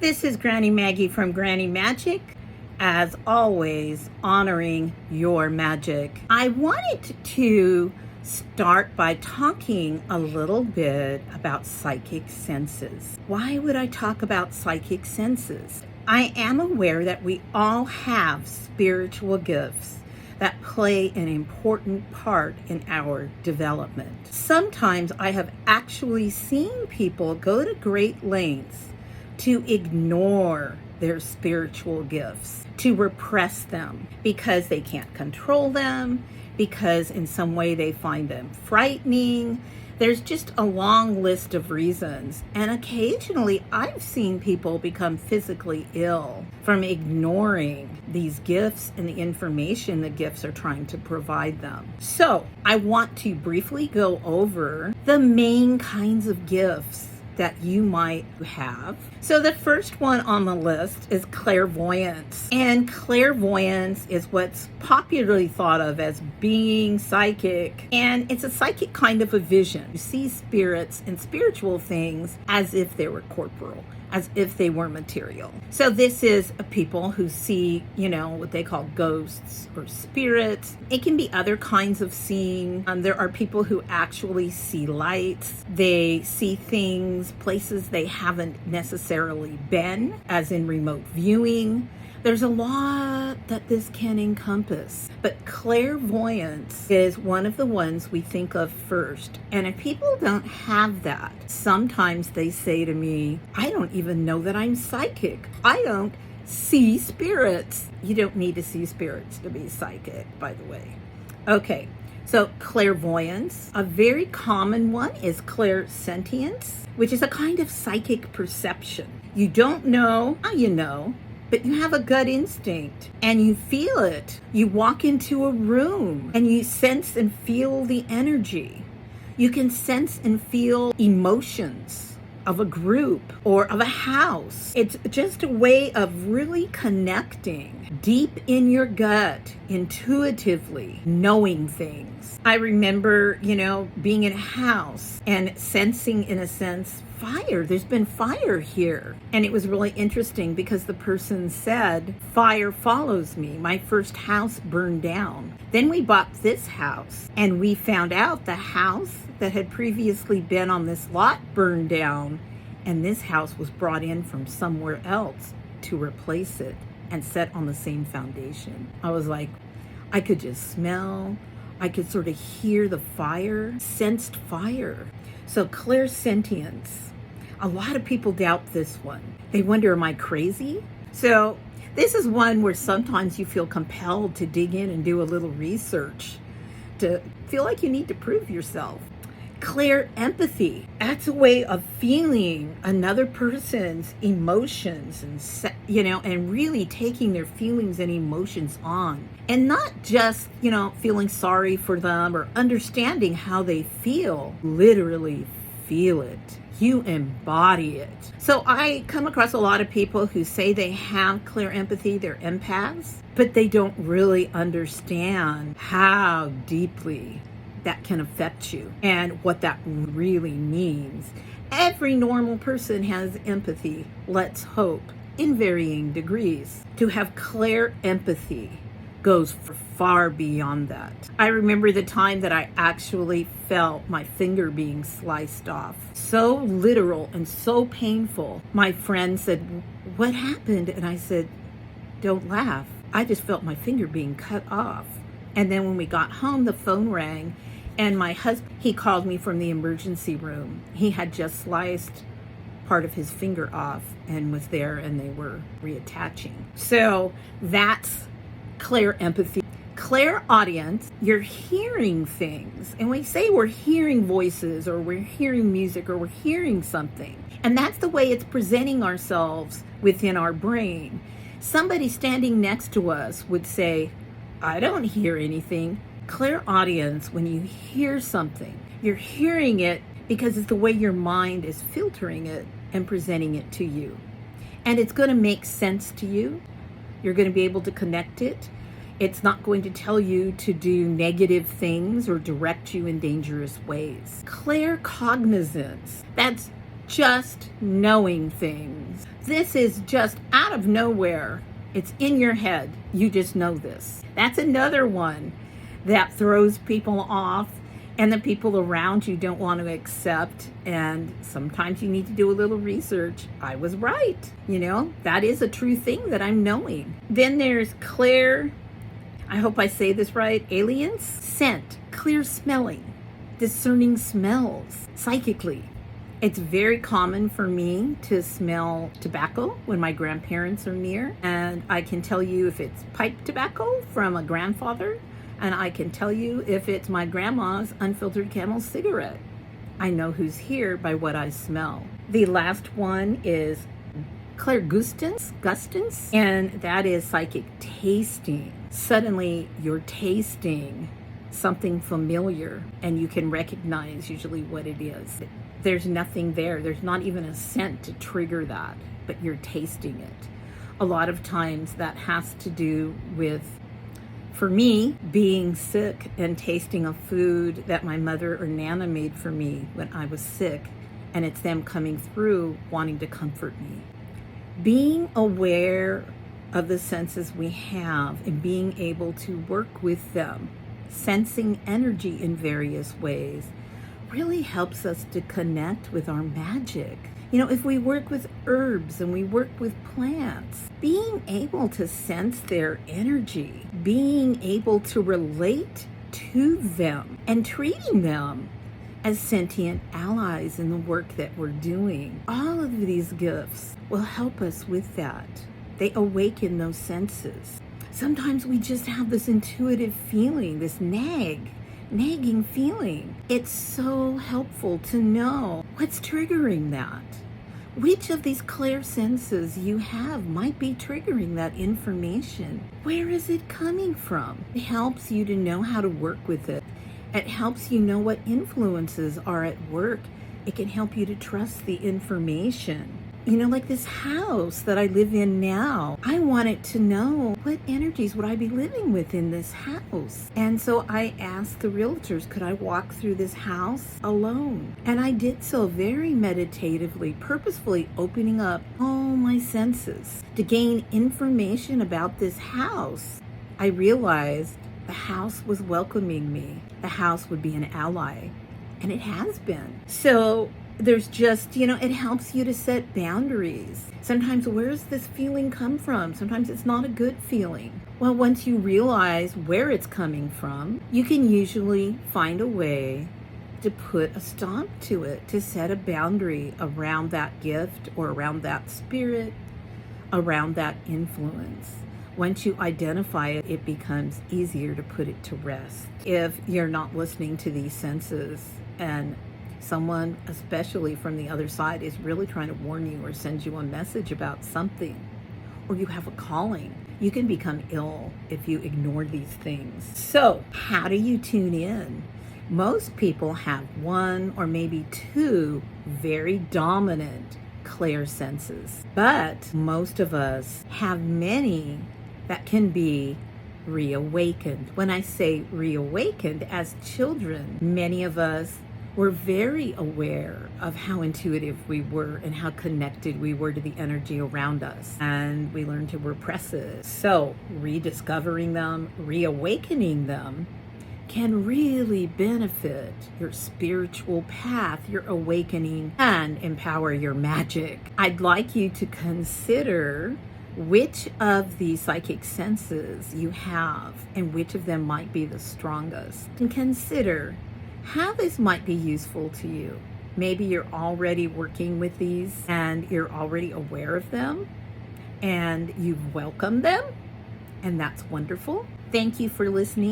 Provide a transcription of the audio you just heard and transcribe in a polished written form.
This is Granny Maggie from Granny Magic, as always, honoring your magic. I wanted to start by talking a little bit about psychic senses. Why would I talk about psychic senses? I am aware that we all have spiritual gifts that play an important part in our development. Sometimes I have actually seen people go to great lengths to ignore their spiritual gifts, to repress them because they can't control them, because in some way they find them frightening. There's just a long list of reasons. And occasionally I've seen people become physically ill from ignoring these gifts and the information the gifts are trying to provide them. So I want to briefly go over the main kinds of gifts that you might have. So the first one on the list is clairvoyance. And clairvoyance is what's popularly thought of as being psychic. And it's a psychic kind of a vision. You see spirits and spiritual things as if they were corporal, as if they were material. So this is people who see, what they call ghosts or spirits. It can be other kinds of seeing. There are people who actually see lights. They see things, places they haven't necessarily been, as in remote viewing. There's a lot that this can encompass, but clairvoyance is one of the ones we think of first. And if people don't have that, sometimes they say to me, I don't even know that I'm psychic. I don't see spirits. You don't need to see spirits to be psychic, by the way. Okay, so clairvoyance. A very common one is clairsentience, which is a kind of psychic perception. You don't know how you know, but you have a gut instinct and you feel it. You walk into a room and you sense and feel the energy. You can sense and feel emotions of a group or of a house. It's just a way of really connecting deep in your gut, intuitively knowing things. I remember, being in a house and sensing, in a sense, fire. There's been fire here. And it was really interesting because the person said, fire follows me. My first house burned down. Then we bought this house and we found out the house that had previously been on this lot burned down, and this house was brought in from somewhere else to replace it and set on the same foundation. I was like, I could just smell, I could sort of hear the fire, sensed fire. So clairsentience. A lot of people doubt this one. They wonder, am I crazy? So this is one where sometimes you feel compelled to dig in and do a little research, to feel like you need to prove yourself. Clairempathy. That's a way of feeling another person's emotions and really taking their feelings and emotions on. And not just, feeling sorry for them or understanding how they feel. Literally feel it. You embody it. So I come across a lot of people who say they have clairempathy, they're empaths, but they don't really understand how deeply that can affect you and what that really means. Every normal person has empathy, let's hope, in varying degrees. To have clairempathy goes far beyond that. I remember the time that I actually felt my finger being sliced off. So literal and so painful. My friend said, what happened? And I said, don't laugh. I just felt my finger being cut off. And then when we got home, the phone rang. And my husband, he called me from the emergency room. He had just sliced part of his finger off and was there, and they were reattaching. So that's clairempathy. Clairaudience, you're hearing things. And we say we're hearing voices or we're hearing music or we're hearing something. And that's the way it's presenting ourselves within our brain. Somebody standing next to us would say, I don't hear anything. Clairaudience, when you hear something, you're hearing it because it's the way your mind is filtering it and presenting it to you. And it's going to make sense to you. You're going to be able to connect it. It's not going to tell you to do negative things or direct you in dangerous ways. Claircognizance, that's just knowing things. This is just out of nowhere. It's in your head. You just know this. That's another one that throws people off, and the people around you don't want to accept. And sometimes you need to do a little research. I was right. That is a true thing that I'm knowing. Then there's clear, I hope I say this right, aliens, scent, clear smelling, discerning smells psychically. It's very common for me to smell tobacco when my grandparents are near, and I can tell you if it's pipe tobacco from a grandfather, and I can tell you if it's my grandma's unfiltered Camel cigarette. I know who's here by what I smell. The last one is clairgustance, and that is psychic tasting. Suddenly you're tasting something familiar, and you can recognize usually what it is. There's nothing there. There's not even a scent to trigger that, but you're tasting it. A lot of times that has to do with, for me, being sick and tasting a food that my mother or Nana made for me when I was sick, and it's them coming through wanting to comfort me. Being aware of the senses we have and being able to work with them, sensing energy in various ways, really helps us to connect with our magic. If we work with herbs and we work with plants, being able to sense their energy, being able to relate to them, and treating them as sentient allies in the work that we're doing. All of these gifts will help us with that. They awaken those senses. Sometimes we just have this intuitive feeling, this nagging feeling. It's so helpful to know what's triggering that. Which of these clear senses you have might be triggering that information. Where is it coming from? It helps you to know how to work with it. It helps you know what influences are at work. It can help you to trust the information. Like this house that I live in now, I wanted to know what energies would I be living with in this house. And so I asked the realtors, could I walk through this house alone? And I did so very meditatively, purposefully opening up all my senses to gain information about this house. I realized the house was welcoming me. The house would be an ally, and it has been. So there's just, it helps you to set boundaries. Sometimes, where does this feeling come from? Sometimes it's not a good feeling. Well, once you realize where it's coming from, you can usually find a way to put a stop to it, to set a boundary around that gift or around that spirit, around that influence. Once you identify it, it becomes easier to put it to rest. If you're not listening to these senses and someone, especially from the other side, is really trying to warn you or send you a message about something, or you have a calling, you can become ill if you ignore these things. So, how do you tune in? Most people have one or maybe two very dominant clear senses, but most of us have many that can be reawakened. When I say reawakened, as children, many of us were very aware of how intuitive we were and how connected we were to the energy around us. And we learned to repress it. So rediscovering them, reawakening them can really benefit your spiritual path, your awakening, and empower your magic. I'd like you to consider which of the psychic senses you have and which of them might be the strongest. And consider how this might be useful to you. Maybe you're already working with these and you're already aware of them and you've welcomed them, and that's wonderful. Thank you for listening.